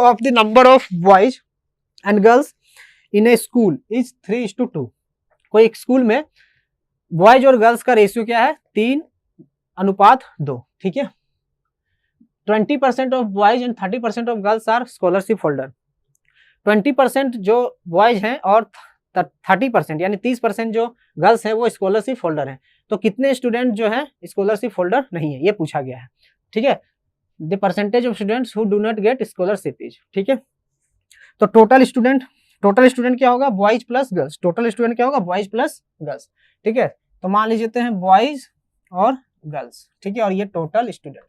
of the number of boys and girls in a school is 3:2। कोई एक school में boys और girls का रेशियो क्या है? 3:2। ठीक है। 20% of boys and 30% of girls are scholarship holder. 20% जो बॉयज हैं और 30% यानी 30% जो गर्ल्स हैं वो स्कॉलरशिप होल्डर हैं। तो कितने स्टूडेंट जो है स्कॉलरशिप होल्डर नहीं है, ये पूछा गया है। ठीक है। The percentage of students who do not gate scholarship is. ठीक है। तो टोटल स्टूडेंट क्या होगा? Boys plus girls. Total student क्या होगा? Boys plus girls. ठीक है। तो मान लीजिए हैं बॉयज और गर्ल्स। ठीक है। और ये टोटल स्टूडेंट।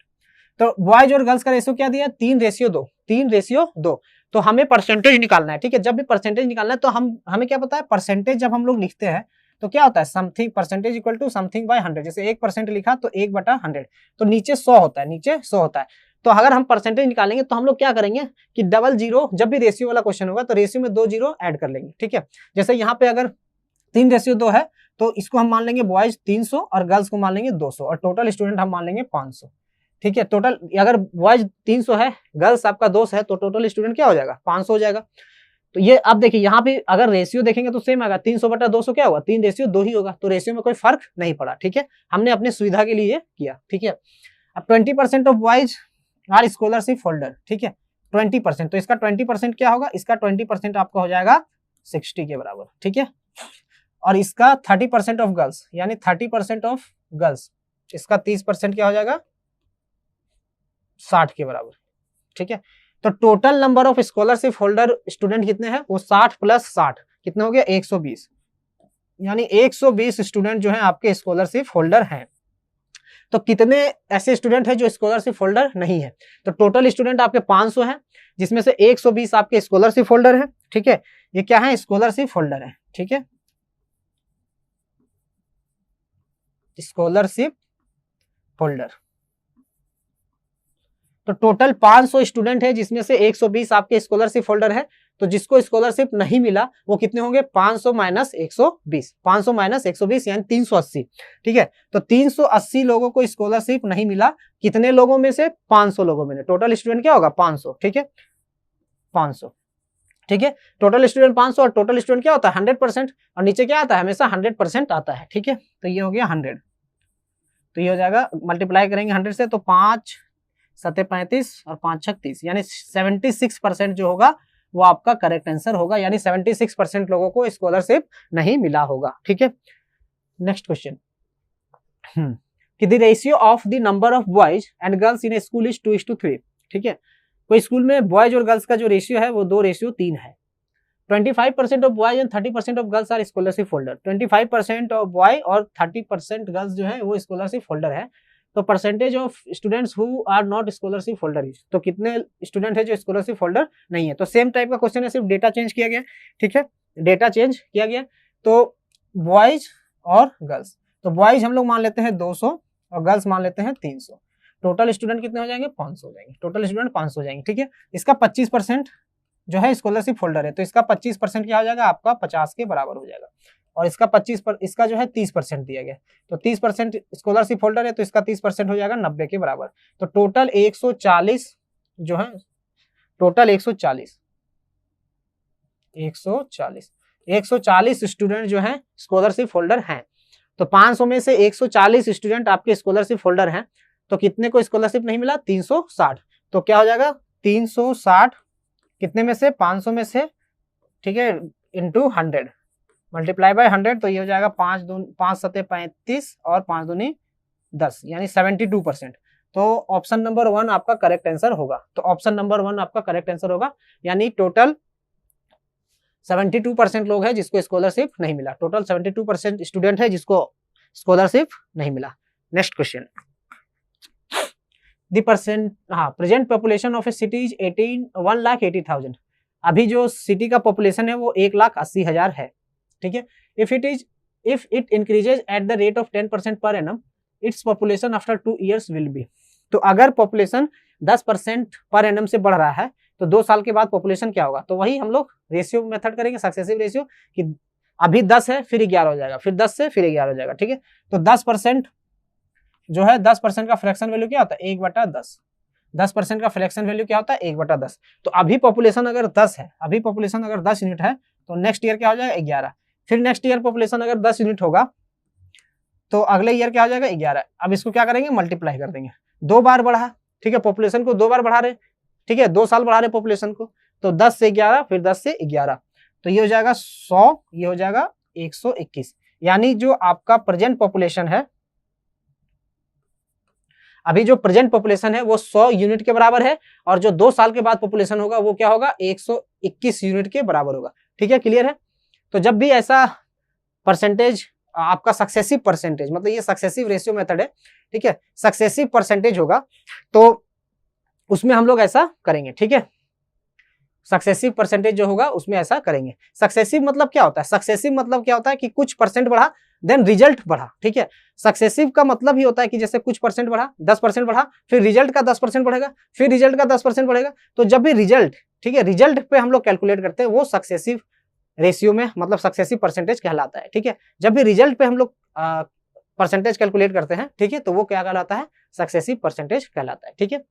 तो बॉयज और गर्ल्स का रेशियो क्या दिया? 3:2। 3:2। तो हमें परसेंटेज निकालना है। ठीक है। जब भी परसेंटेज निकालना है तो हमें क्या पता है? परसेंटेज जब हम लोग लिखते हैं तो क्या होता है? Something percentage equal to something by 100। जैसे 1% लिखा तो 1/100। तो नीचे 100 होता है, नीचे 100 होता है। तो अगर हम परसेंटेज निकालेंगे तो हम लोग क्या करेंगे कि डबल जीरो, जब भी रेशियो वाला क्वेश्चन होगा तो रेशियो में 2 जीरो ऐड कर लेंगे। ठीक है। जैसे यहाँ पे अगर 3:2 है तो इसको हम मान लेंगे बॉयज 300 और गर्ल्स को मान लेंगे 200 और टोटल स्टूडेंट हम मान लेंगे 500। ठीक है। टोटल अगर बॉयज 300 है, गर्ल्स आपका 200 है, तो टोटल स्टूडेंट क्या हो जाएगा? 500 हो जाएगा। तो ये अब देखिए यहाँ पे अगर रेशियो देखेंगे तो सेम आएगा। 300/200 क्या होगा? 3:2 ही होगा। तो रेशियो में कोई फर्क नहीं पड़ा। ठीक है। हमने अपनी सुविधा के लिए किया। ठीक है। अब 20% of boys are scholarship holder. ठीक है। 20%, तो इसका 20% क्या होगा? इसका 20% आपका हो जाएगा 60 के बराबर। ठीक है। और इसका 30% ऑफ गर्ल्स यानी 30% ऑफ गर्ल्स, इसका 30% क्या हो जाएगा? 60 के बराबर। ठीक है। तो total number of scholarship holder student कितने हैं? वो 60 + 60 कितने हो गया? 120। यानी 120 स्टूडेंट जो है आपके स्कॉलरशिप होल्डर हैं। तो कितने ऐसे स्टूडेंट हैं जो स्कॉलरशिप होल्डर नहीं है? तो टोटल स्टूडेंट आपके 500 हैं, जिसमें से 120 आपके स्कॉलरशिप होल्डर हैं। ठीक है। ये क्या है? स्कॉलरशिप होल्डर है। ठीक है। Scholarship holder. तो टोटल 500 स्टूडेंट है, जिसमें से 120 आपके स्कॉलरशिप होल्डर है। तो जिसको स्कॉलरशिप नहीं मिला वो कितने होंगे? 500 - 120। 500 - 120 यानी 380। ठीक है। तो 380 लोगों को स्कॉलरशिप नहीं मिला। कितने लोगों में से? 500 लोगों में। टोटल स्टूडेंट क्या होगा? 500। ठीक है। 500। ठीक है। टोटल स्टूडेंट 500 और टोटल स्टूडेंट क्या होता है? 100%। और नीचे क्या आता है? हमेशा 100% आता है। ठीक है। तो ये हो गया 100। तो ये हो जाएगा, मल्टीप्लाई करेंगे 100 से तो 5 × 7 = 35 और 5 × 6 = 30 यानी 76% जो होगा वो आपका करेक्ट आंसर होगा। यानी 76% लोगों को स्कॉलरशिप नहीं मिला होगा। ठीक है। नेक्स्ट क्वेश्चन कि the ratio of the number of boys and girls in A school is 2:3। ठीक है। कोई स्कूल में बॉयज और गर्ल्स का जो रेशियो है वो 2:3 है। 25% of boys and 30% of girls are scholarship holder. 25% of boy और 30% गर्ल्स जो है वो स्कॉलरशिप होल्डर है। तो percentage of students who are not scholarship holder is. तो कितने स्टूडेंट है जो स्कॉलरशिप होल्डर नहीं है? तो सेम टाइप का क्वेश्चन है, सिर्फ डेटा चेंज किया गया। ठीक है। डेटा चेंज किया गया। तो बॉयज और गर्ल्स, तो बॉयज हम लोग मान लेते हैं 200 और गर्ल्स मान लेते हैं 300। टोटल स्टूडेंट कितने हो जाएंगे? 500 हो जाएंगे। टोटल स्टूडेंट 500 हो जाएंगे। ठीक है। इसका 25% जो है स्कॉलरशिप होल्डर है, तो इसका 25% क्या हो जाएगा? आपका 50 के बराबर हो जाएगा। और इसका 25% इसका जो है 30% दिया गया। तो 30% स्कॉलरशिप होल्डर है तो इसका 30% हो जाएगा 90 के बराबर। तो टोटल 140 जो है, टोटल 140 स्टूडेंट जो है स्कॉलरशिप होल्डर हैं। तो 500 में से 140 स्टूडेंट आपके स्कॉलरशिप होल्डर हैं। तो कितने को स्कॉलरशिप नहीं मिला? 360। तो क्या हो जाएगा? 360 कितने में से? 500 में से। ठीक है। Into 100 multiply by 100। तो ये हो जाएगा 5 × 7 = 35 और 5 दूनी 10 यानी 72%। तो ऑप्शन नंबर 1 आपका करेक्ट आंसर होगा। तो ऑप्शन नंबर 1 आपका करेक्ट आंसर होगा। यानी टोटल 72% लोग हैं जिसको स्कॉलरशिप नहीं मिला। टोटल 72% स्टूडेंट है जिसको स्कॉलरशिप नहीं मिला। Next question, present population of A city is 1,80,000। अभी जो सिटी का पॉपुलेशन है वो 1,80,000 है। ठीक है। If it increases at the rate of 10% per annum, its population after 2 years will be. तो अगर पॉपुलेशन 10% पर एनम से बढ़ रहा है तो 2 साल के बाद पॉपुलेशन क्या होगा? तो वही हम लोग रेशियो मेथड करेंगे, सक्सेसिव रेशियो, कि अभी 10 है फिर 11 हो जाएगा, फिर 10 से फिर 11 हो जाएगा। ठीक है। तो 10% जो है 10% का फ्रैक्शन वैल्यू क्या होता है? 1/10। 10% का फ्रैक्शन वैल्यू क्या होता है 1/10। तो अभी पॉपुलेशन अगर 10 है, अभी पॉपुलेशन अगर 10 यूनिट है तो नेक्स्ट ईयर क्या हो जाएगा 11। फिर नेक्स्ट ईयर पॉपुलेशन अगर 10 यूनिट होगा तो अगले ईयर क्या हो जाएगा 11। अब इसको क्या करेंगे मल्टीप्लाई कर देंगे, 2 बार बढ़ा, ठीक है, पॉपुलेशन को 2 बार बढ़ा रहे, ठीक है, 2 साल बढ़ा रहे पॉपुलेशन को, तो 10 से 11 फिर 10 से 11, तो ये हो जाएगा 100, ये हो जाएगा 121। यानी जो आपका प्रेजेंट पॉपुलेशन है, अभी जो प्रेजेंट पॉपुलेशन है वो 100 यूनिट के बराबर है, और जो 2 साल के बाद पॉपुलेशन होगा वो क्या होगा 121 यूनिट के बराबर होगा। ठीक है, क्लियर है। तो जब भी ऐसा परसेंटेज आपका सक्सेसिव परसेंटेज, मतलब ये सक्सेसिव रेशियो मेथड है, ठीक है, सक्सेसिव परसेंटेज होगा तो उसमें हम लोग ऐसा करेंगे। ठीक है, सक्सेसिव परसेंटेज जो होगा उसमें ऐसा करेंगे। सक्सेसिव मतलब क्या होता है, सक्सेसिव मतलब क्या होता है कि कुछ परसेंट बढ़ा देन रिजल्ट बढ़ा। ठीक है, सक्सेसिव का मतलब ही होता है कि जैसे कुछ परसेंट बढ़ा, 10% बढ़ा, फिर रिजल्ट का 10% बढ़ेगा, फिर रिजल्ट का 10% बढ़ेगा। तो जब भी रिजल्ट, ठीक है, रिजल्ट पे हम लोग कैलकुलेट करते हैं वो सक्सेसिव रेशियो में, मतलब सक्सेसिव परसेंटेज कहलाता है। ठीक है, जब भी रिजल्ट पे हम लोग परसेंटेज कैलकुलेट करते हैं, ठीक है, तो वो क्या कहलाता है सक्सेसिव परसेंटेज कहलाता है। ठीक है,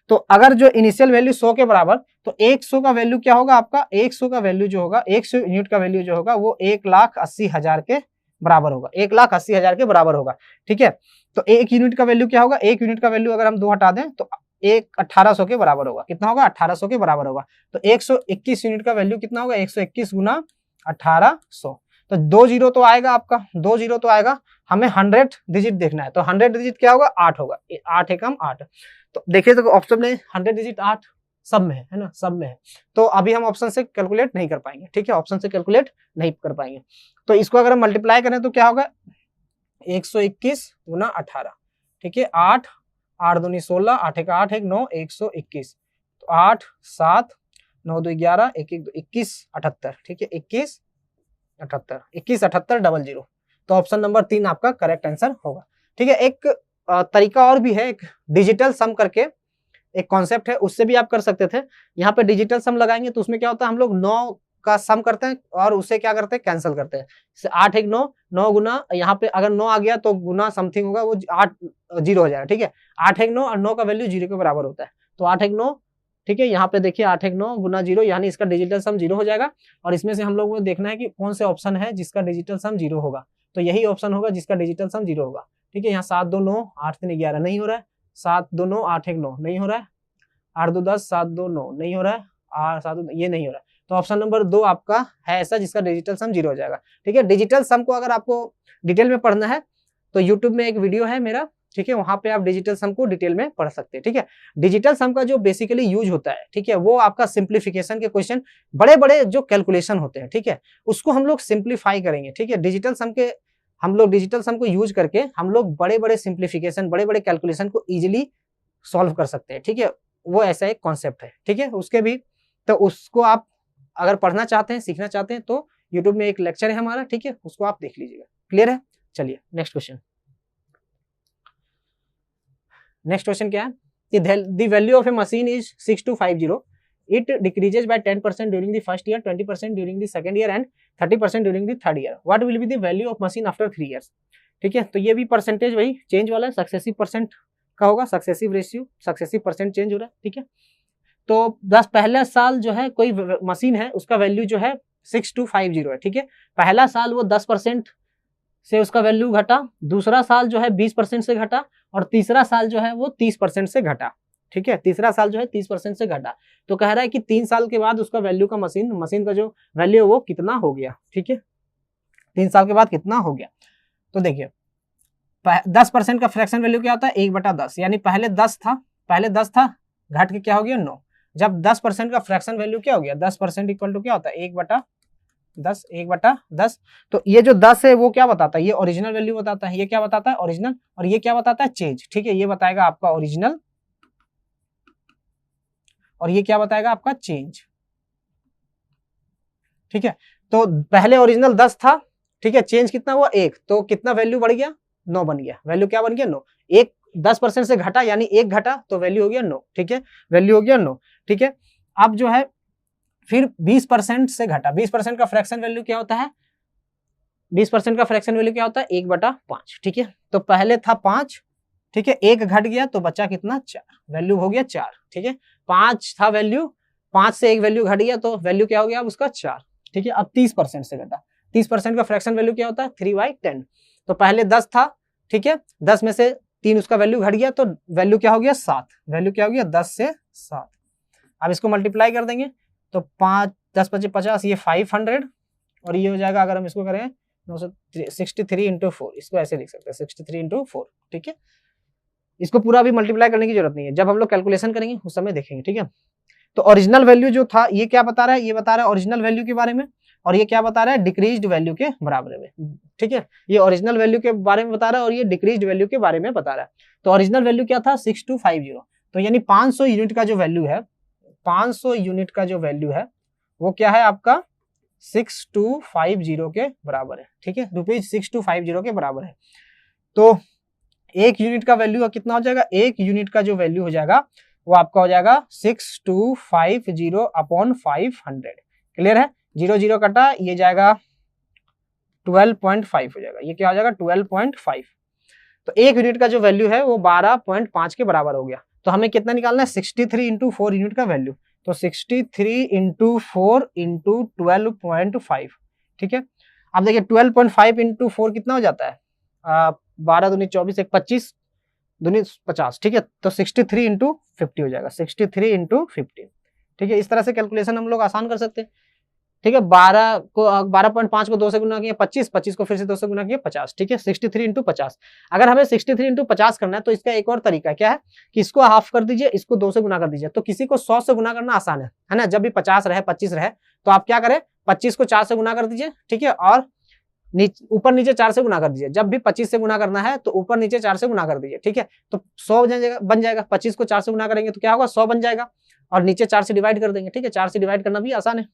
तो अगर जो इनिशियल वैल्यू 100 के बराबर, तो 100 का वैल्यू क्या होगा आपका, 100 का वैल्यू जो होगा, 100 यूनिट का वैल्यू जो होगा वो 1,80,000 के बराबर होगा, 1,80,000 के बराबर होगा। ठीक है, तो 1 यूनिट का वैल्यू क्या होगा, 1 यूनिट का वैल्यू अगर हम 2 हटा दें तो 1800 के बराबर होगा। कितना होगा 1800 के बराबर होगा। तो 121 यूनिट का वैल्यू कितना होगा 121 गुना 1800। तो 2 जीरो तो आएगा आपका, 2 जीरो तो आएगा, हमें 100 डिजिट देखना है, तो 100 डिजिट क्या होगा 8 होगा, 8 एकम 8। तो देखिए तो ऑप्शन में 100 डिजिट 8 सब में है ना, सब में है। तो अभी हम ऑप्शन से कैलकुलेट नहीं कर पाएंगे। ठीक है, ऑप्शन से कैलकुलेट नहीं कर पाएंगे। तो इसको अगर हम मल्टीप्लाई करें तो क्या होगा 121 गुना 18। ठीक है, 8 8 दूनी 16, 8 एक 8 एक 9, 121। तो 8 7 9 2 11 1 1 2 21 78। ठीक है, 21 78 21 78 00। तो ऑप्शन नंबर 3 आपका करेक्ट आंसर होगा। ठीक है, एक तरीका और भी है, एक डिजिटल सम करके एक कॉन्सेप्ट है, उससे भी आप कर सकते थे। यहाँ पे डिजिटल सम लगाएंगे तो उसमें क्या होता है हम लोग 9 का सम करते हैं और उसे क्या करते हैं कैंसिल करते हैं। 8 एक 9, 9 गुना, यहाँ पे अगर 9 आ गया तो गुना समथिंग होगा वो 8 जीरो हो जाएगा। ठीक है, 8 एक 9 और 9 का वैल्यू 0 के बराबर होता है, तो 8 एक 9। ठीक है, यहाँ पे देखिए 8 एक 9 गुना 0, यानी इसका डिजिटल सम 0 हो जाएगा। और इसमें से हम लोग को देखना है कि कौन से ऑप्शन है जिसका डिजिटल सम 0 होगा, तो यही ऑप्शन होगा जिसका डिजिटल सम 0 होगा। ठीक है, यहाँ 7 2 9 8 3 11 नहीं हो रहा है, 7 2 9 8 1 9 नहीं हो रहा है, 8 2 10 7 2 9 नहीं हो रहा है, 8 7 ये नहीं हो रहा है। तो ऑप्शन नंबर 2 आपका है ऐसा जिसका डिजिटल सम 0 हो जाएगा। ठीक है, डिजिटल सम को अगर आपको डिटेल में पढ़ना है तो यूट्यूब में एक वीडियो है मेरा, ठीक है, वहां पे आप डिजिटल सम को डिटेल में पढ़ सकते हैं। ठीक है, डिजिटल सम का जो बेसिकली यूज होता है, ठीक है, वो आपका सिंप्लीफिकेशन के क्वेश्चन, बड़े बड़े जो कैलकुलेशन होते हैं, ठीक है, उसको हम लोग सिंप्लीफाई करेंगे। ठीक है, डिजिटल सम के हम लोग डिजिटल सम को यूज करके हम लोग बड़े बड़े सिंप्लीफिकेशन, बड़े बड़े कैलकुलेशन को इजिली सॉल्व कर सकते हैं। ठीक है, वो ऐसा एक कॉन्सेप्ट है। ठीक है, उसके भी तो उसको आप अगर पढ़ना चाहते हैं, सीखना चाहते हैं तो यूट्यूब में एक लेक्चर है हमारा, ठीक है, उसको आप देख लीजिएगा। क्लियर है, चलिए नेक्स्ट क्वेश्चन। नेक्स्ट क्वेश्चन क्या है, the value of A machine is 6250, it decreases bye 10% during the first year, 20% during the second year and 30% during the third year. What will be the value of machine after 3 years. ठीक है, तो ये भी percentage वही change वाला है, successive percent का होगा, successive ratio, successive percent change हो रहा है। ठीक है, तो 10 पहला साल जो है कोई मशीन है उसका वैल्यू जो है 6250 है। ठीक है, पहला साल वो 10% से उसका वैल्यू घटा, दूसरा साल जो है 20% से घटा, और तीसरा साल जो है वो 30% से घटा। ठीक है, तीसरा साल जो है 30% से घटा। तो कह रहा है कि 3 साल के बाद उसका वैल्यू का मशीन का जो वैल्यू है वो कितना हो गया। ठीक है, 3 साल के बाद कितना हो गया। तो देखिए 10% का फ्रैक्शन वैल्यू क्या होता है 1/10, यानी पहले 10 था, घट के क्या हो गया 9। जब 10% का फ्रैक्शन वैल्यू क्या हो गया 10% इक्वल टू क्या होता है 1/10। तो ये जो 10 है वो क्या बताता है, ये ओरिजिनल वैल्यू बताता है, ये क्या बताता है ओरिजिनल, और ये क्या बताता है चेंज। ठीक है, ये बताएगा आपका ओरिजिनल और ये क्या बताएगा आपका चेंज। ठीक है, तो पहले ओरिजिनल 10 था, ठीक है, चेंज कितना हुआ 1, तो कितना वैल्यू बढ़ गया 9 बन गया। वैल्यू क्या बन गया 9, 1 10% से घटा यानी 1 घटा तो वैल्यू हो गया 9। ठीक है, वैल्यू हो गया 9। ठीक है, अब जो है फिर 20% से घटा, 20% का फ्रैक्शन वैल्यू क्या होता है, 20% का फ्रैक्शन वैल्यू क्या होता है 1/5। ठीक है, तो पहले था 5, ठीक है, एक घट गया तो बचा कितना 4, वैल्यू हो गया 4। ठीक है, 5 था वैल्यू, 5 से एक वैल्यू घट गया तो वैल्यू क्या हो गया अब उसका 4। ठीक है, अब 30% से घटा, 30% का फ्रैक्शन वैल्यू क्या होता है 3/10। तो पहले 10 था, ठीक है, 10 में से 3 उसका वैल्यू घट गया तो वैल्यू क्या हो गया 7, वैल्यू क्या हो गया 10 से 7। अब इसको मल्टीप्लाई कर देंगे तो 5 10 × 5 = 50, ये 500 और ये हो जाएगा, अगर हम इसको करें 63 × 4, इसको ऐसे लिख सकते हैं 63 × 4। ठीक है, इसको पूरा भी मल्टीप्लाई करने की जरूरत नहीं है, जब हम लोग कैलकुलेशन करेंगे उस समय देखेंगे। ठीक है, तो ओरिजिनल वैल्यू जो था ये क्या बता रहा है, ये बता रहा है ओरिजिनल वैल्यू के बारे में, और ये क्या बता रहा है डिक्रीज्ड वैल्यू के बराबर में। ठीक है, ये ओरिजिनल वैल्यू के बारे में बता रहा है और ये डिक्रीज्ड वैल्यू के बारे में बता रहा है। तो ओरिजिनल वैल्यू क्या था 6250, तो यानी 500 यूनिट का जो वैल्यू है, 500 यूनिट का जो वैल्यू है वो क्या है आपका 6250 के बराबर है। ठीक है, ₹6250 के बराबर है। तो एक यूनिट का वैल्यू कितना हो जाएगा, एक यूनिट का जो वैल्यू हो जाएगा वो आपका हो जाएगा 6250/500। क्लियर है, 0 0 कटा, ये जाएगा 12.5 हो जाएगा, ये क्या हो जाएगा 12.5। तो एक यूनिट का जो वैल्यू है वो 12.5 के बराबर हो गया। तो हमें कितना निकालना है 63 × 4 यूनिट का वैल्यू, तो 63 × 4 × 12.5। ठीक है, अब देखिए 12.5 × 4 कितना हो जाता है 12 दूनी 24, 1 25 दूनी 50। ठीक है, तो 63 × 50 हो जाएगा, 63 × 50। ठीक है, इस तरह से कैलकुलेशन हम लोग आसान कर सकते हैं। ठीक है, 12.5 को 2 से गुना किया 25, 25 को फिर से 2 से गुना किया 50। ठीक है, 63 × 50। अगर हमें 63 × 50 करना है तो इसका एक और तरीका क्या है कि इसको हाफ कर दीजिए, इसको 2 से गुना कर दीजिए। तो किसी को 100 से गुना करना आसान है ना, जब भी 50 रहे 25 रहे तो आप क्या करें 25 को 4 से गुना कर दीजिए। ठीक है, और ऊपर नीचे 4 से गुना कर दीजिए। जब भी 25 से गुना करना है तो ऊपर नीचे 4 से गुना कर दीजिए। ठीक है, तो 100 बन जाएगा। 25 को 4 से गुना करेंगे तो क्या होगा 100 बन जाएगा, और नीचे 4 से डिवाइड कर देंगे। ठीक है, 4 से डिवाइड करना भी आसान है।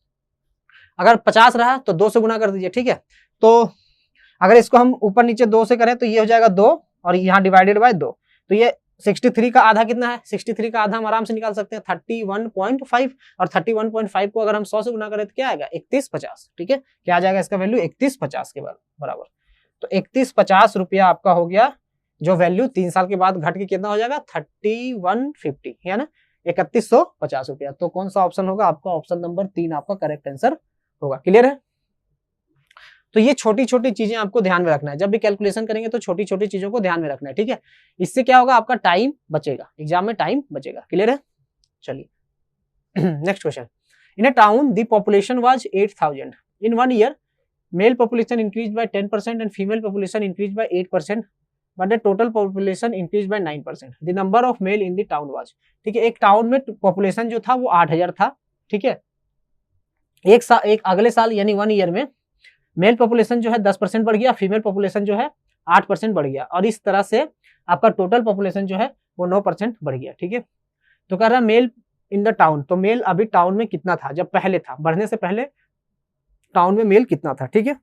अगर 50 रहा तो 2 से गुना कर दीजिए। ठीक है, तो अगर इसको हम ऊपर नीचे 2 से करें तो ये हो जाएगा 2 और यहाँ डिवाइडेड बाय 2, तो ये 63 का आधा कितना है, 63 का आधा हम आराम से निकाल सकते हैं 31.5, और 31.5 को अगर हम 100 से गुना करें तो क्या आएगा 3150। ठीक है, क्या आ जाएगा इसका वैल्यू 3150 के बराबर। तो 3150 रुपया आपका हो गया, जो वैल्यू 3 साल के बाद घट के कितना हो जाएगा 3150, है ना 3150 रुपया। तो कौन सा ऑप्शन होगा आपका, ऑप्शन नंबर 3 आपका करेक्ट आंसर होगा। क्लियर है, तो ये छोटी छोटी चीजें आपको ध्यान में रखना है, जब भी कैलकुलेशन करेंगे तो छोटी छोटी चीजों को ध्यान में रखना है। ठीक है, इससे क्या होगा आपका टाइम बचेगा, एग्जाम में टाइम बचेगा। क्लियर है, चलिए next question. In a town the population was 8000 in 1 year, mail population increase by 10% and female population increase by 8%, but the total population increase by 9%। The number of male in the town was. ठीक है, एक town में population जो था वो 8000 था। ठीक है, एक अगले साल यानी 1 ईयर में मेल पॉपुलेशन जो है 10% बढ़ गया, फीमेल पॉपुलेशन जो है 8% बढ़ गया, और इस तरह से आपका टोटल पॉपुलेशन जो है वो 9% बढ़ गया। ठीक है, तो कह रहा है मेल इन द टाउन, तो मेल अभी टाउन में कितना था जब पहले था, बढ़ने से पहले टाउन में मेल कितना था। ठीक है,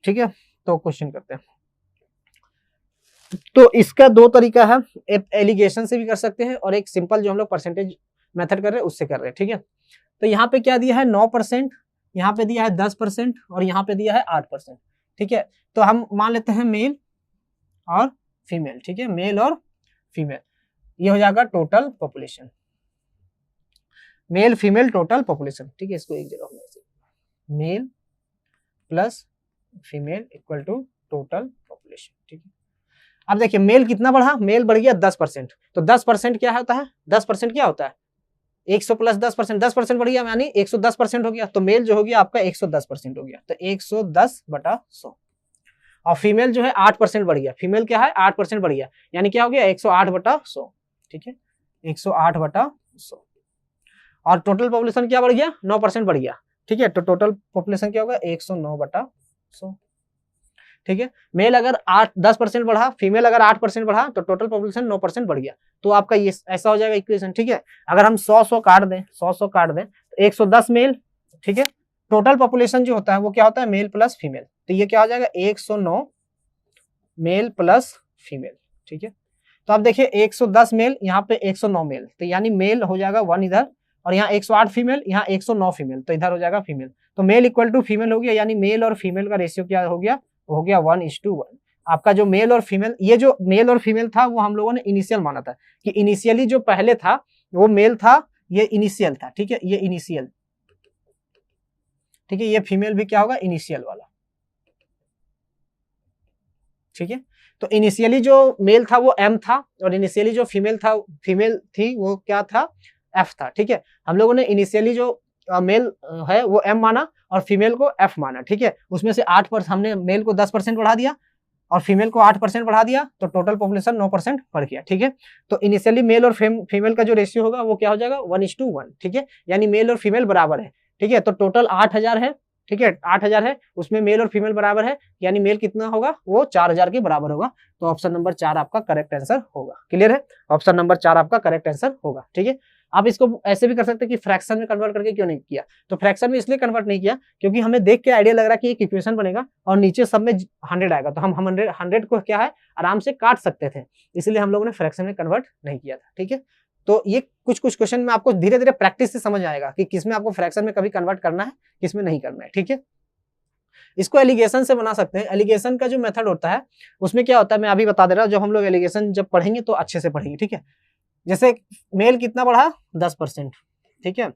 ठीक है, तो क्वेश्चन करते हैं। तो इसका 2 तरीका है, एक एलिगेशन से भी कर सकते हैं और एक सिंपल जो हम लोग परसेंटेज मेथड कर रहे हैं उससे कर रहे हैं। ठीक है, तो यहाँ पे क्या दिया है 9%, यहाँ पे दिया है 10% और यहाँ पे दिया है 8%। ठीक है, तो हम मान लेते हैं मेल और फीमेल। ठीक है, मेल और फीमेल, ये हो जाएगा total population, male female total population. ठीक है, इसको एक जगह male plus female equal to total population. ठीक है, अब देखिए मेल कितना बढ़ा, मेल बढ़ गया 10%, तो 10% क्या होता है, 10% क्या होता है 100 प्लस 10%, 10% बढ़ गया यानी 110% हो गया, तो मेल जो हो गया आपका 110% हो गया, तो 110/100। और फीमेल जो है 8% बढ़ गया, फीमेल क्या है 8% बढ़ गया, यानी क्या हो गया 108/100। ठीक है, 108/100। और टोटल पॉपुलेशन क्या बढ़ गया 9% बढ़ गया। ठीक है, तो टोटल पॉपुलेशन क्या होगा 109/100। ठीक है, मेल अगर 10% बढ़ा, फीमेल अगर 8% बढ़ा, तो टोटल पॉपुलेशन 9% बढ़ गया, तो आपका ये ऐसा हो जाएगा इक्वेशन। ठीक है, अगर हम 100 काट दें, 100 काट दें तो 110 मेल। ठीक है, टोटल पॉपुलेशन जो होता है वो क्या होता है मेल प्लस फीमेल, तो ये क्या हो जाएगा 109 मेल प्लस फीमेल। ठीक है, तो आप देखिए 110 मेल, यहाँ पे 109 मेल, तो यानी मेल हो जाएगा 1 इधर, और यहाँ 108 फीमेल, यहाँ 109 फीमेल, तो इधर हो जाएगा फीमेल। तो मेल इक्वल टू फीमेल हो गया, यानी मेल और फीमेल का रेशियो क्या हो गया 1:1। आपका जो मेल और फीमेल, ये जो मेल और फीमेल था वो हम लोगों ने इनिशियल माना था कि इनिशियली जो पहले था वो मेल था, ये इनिशियल था, ठीक है, ये इनिशियल, ठीक है, ये फीमेल भी क्या होगा, इनिशियल वाला, ठीक है। तो इनिशियली जो मेल था वो एम था और इनिशियली जो फीमेल थी वो क्या था, एफ था, ठीक है। हम लोगों ने इनिशियली जो मेल है वो एम माना और फीमेल को एफ माना, ठीक है। उसमें से 8% हमने मेल को 10% बढ़ा दिया और फीमेल को 8% बढ़ा दिया, तो टोटल पॉपुलेशन 9% बढ़ गया, ठीक है। तो इनिशियली मेल और फीमेल का जो रेशियो होगा वो क्या हो जाएगा, 1:1, ठीक है, यानी मेल और फीमेल बराबर है, ठीक है। तो टोटल 8000 है, ठीक है, 8000 है, उसमें मेल और फीमेल बराबर है, यानी मेल कितना होगा, वो 4000 के बराबर होगा। तो ऑप्शन नंबर 4 आपका करेक्ट आंसर होगा। क्लियर है, ऑप्शन नंबर 4 आपका करेक्ट आंसर होगा, ठीक है। आप इसको ऐसे भी कर सकते हैं कि फ्रैक्शन में कन्वर्ट करके क्यों नहीं किया, तो फ्रैक्शन में इसलिए कन्वर्ट नहीं किया क्योंकि हमें देख के आइडिया लग रहा है कि एक इक्वेशन बनेगा और नीचे सब में 100 आएगा, तो हम 100 को क्या है आराम से काट सकते थे, इसलिए हम लोगों ने फ्रैक्शन में कन्वर्ट नहीं किया था, ठीक है। तो ये कुछ क्वेश्चन में आपको धीरे धीरे प्रैक्टिस से समझ आएगा कि किसमें आपको फ्रैक्शन में कभी कन्वर्ट करना है, किसमें नहीं करना है, ठीक है। इसको एलिगेशन से बना सकते हैं। एलिगेशन का जो मेथड होता है उसमें क्या होता है मैं अभी बता दे रहा हूं, जब हम लोग एलिगेशन जब पढ़ेंगे तो अच्छे से पढ़ेंगे, ठीक है। जैसे मेल कितना बढ़ा, 10%, ठीक है,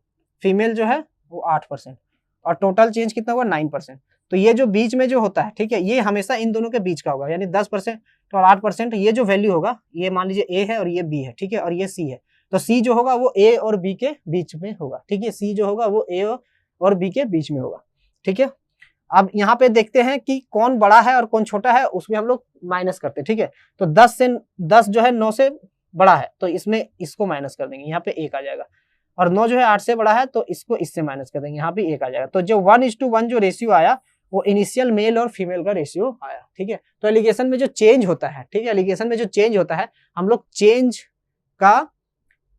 फीमेल जो है वो 8% और टोटल चेंज कितना हुआ, 9%। तो ये जो बीच में जो होता है, ठीक है, ये हमेशा इन दोनों के बीच का होगा, यानी 10% और 8%, ये जो वैल्यू होगा, ये मान लीजिए ए है और ये बी है, ठीक है, और ये सी है, तो सी जो होगा वो ए और बी के बीच में होगा, ठीक है, सी जो होगा वो ए और बी के बीच में होगा, ठीक है। अब यहाँ पे देखते हैं कि कौन बड़ा है और कौन छोटा है, उसमें हम लोग माइनस करते हैं, ठीक है। तो 10 जो है 9 से बड़ा है तो इसमें इसको माइनस कर देंगे, यहाँ पे 1 आ जाएगा, और 9 जो है 8 से बड़ा है तो इसको इससे माइनस कर देंगे, यहाँ पे 1 आ जाएगा। तो जो 1:1 जो रेशियो आया वो इनिशियल मेल और फीमेल का रेशियो आया, ठीक है। तो एलिगेशन में जो चेंज होता है, ठीक है, एलिगेशन में जो चेंज होता है हम लोग चेंज का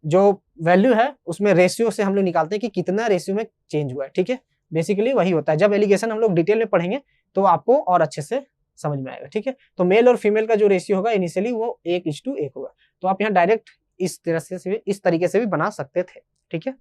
जो वैल्यू है उसमें रेशियो से हम लोग निकालते हैं कि कितना रेशियो में चेंज हुआ है, ठीक है। बेसिकली वही होता है, जब एलिगेशन हम लोग डिटेल में पढ़ेंगे तो आपको और अच्छे से समझ में आएगा, ठीक है। तो मेल और फीमेल का जो रेशियो होगा इनिशियली वो 1:1 होगा। तो आप यहाँ डायरेक्ट इस तरीके से भी बना सकते थे, ठीक है।